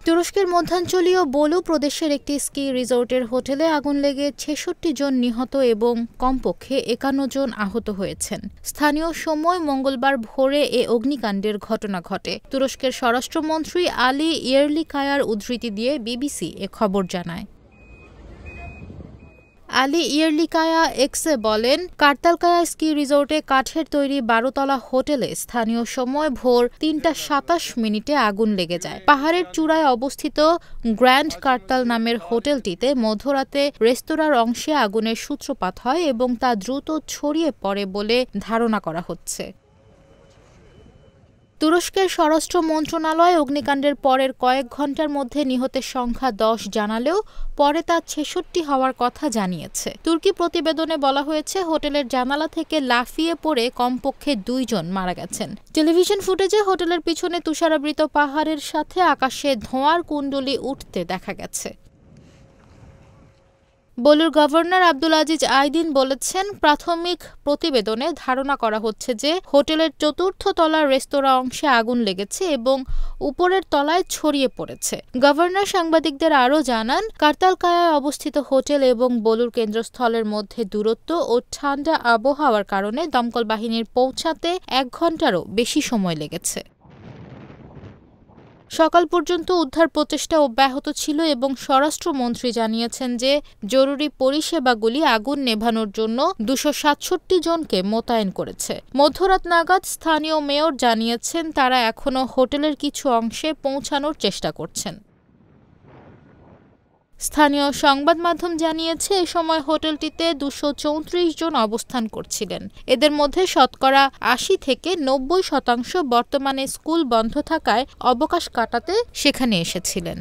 তুরস্কের মধ্যাঞ্চলীয় বোলু প্রদেশের একটি স্কি রিসোর্টের হোটেলে আগুন লেগে ৬৬ জন নিহত এবং কমপক্ষে ৫১ জন আহত হয়েছেন। স্থানীয় সময় মঙ্গলবার ভোরে এ অগ্নিকাণ্ডের ঘটনা ঘটে। তুরস্কের স্বরাষ্ট্রমন্ত্রী আলী ইয়ারলিকায়ার উদ্ধৃতি দিয়ে বিবিসি এ খবর জানায়। আলী ইয়ারলিকায়া এক্সে বলেন, কার্তালকায়া স্কি রিসোর্টে কাঠের তৈরি ১২ তলা হোটেলে স্থানীয় সময় ভোর ৩টা ২৭ আগুন লেগে যায়। পাহাড়ের চূড়ায় অবস্থিত গ্র্যান্ড কার্তাল নামের হোটেলটিতে মধ্যরাতে রেস্তোরাঁর অংশে আগুনের সূত্রপাত হয় এবং তা দ্রুত ছড়িয়ে পড়ে বলে ধারণা করা হচ্ছে। তুরস্কের স্বরাষ্ট্র মন্ত্রণালয় অগ্নিকাণ্ডের পরের কয়েক ঘণ্টার মধ্যে নিহতের সংখ্যা ১০ জানালেও পরে তা ৬৬ হওয়ার কথা জানিয়েছে। তুর্কি প্রতিবেদনে বলা হয়েছে, হোটেলের জানালা থেকে লাফিয়ে পড়ে কমপক্ষে ২ জন মারা গেছেন। টেলিভিশন ফুটেজে হোটেলের পিছনে তুষারাবৃত পাহাড়ের সাথে আকাশে ধোঁয়ার কুণ্ডলী উঠতে দেখা গেছে। বোলুর গভর্নর আব্দুল আজিজ আইদিন বলেছেন, প্রাথমিক প্রতিবেদনে ধারণা করা হচ্ছে যে হোটেলের ৪র্থ তলার রেস্তোরাঁ অংশে আগুন লেগেছে এবং উপরের তলায় ছড়িয়ে পড়েছে। গভর্নর সাংবাদিকদের আরও জানান, কার্তালকায়ায় অবস্থিত হোটেল এবং বোলুর কেন্দ্রস্থলের মধ্যে দূরত্ব ও ঠান্ডা আবহাওয়ার কারণে দমকল বাহিনীর পৌঁছাতে ১ ঘণ্টারও বেশি সময় লেগেছে। সকাল পর্যন্ত উদ্ধার প্রচেষ্টা অব্যাহত ছিল এবং স্বরাষ্ট্রমন্ত্রী জানিয়েছেন যে জরুরি পরিষেবাগুলি আগুন নেভানোর জন্য ২৬৭ জনকে মোতায়েন করেছে। মধ্যরাত নাগাদ স্থানীয় মেয়র জানিয়েছেন, তারা এখনও হোটেলের কিছু অংশে পৌঁছানোর চেষ্টা করছেন। স্থানীয় সংবাদ মাধ্যম জানিয়েছে, এ সময় হোটেলটিতে ২৩৪ জন অবস্থান করছিলেন। এদের মধ্যে শতকরা ৮০ থেকে ৯০% বর্তমানে স্কুল বন্ধ থাকায় অবকাশ কাটাতে সেখানে এসেছিলেন।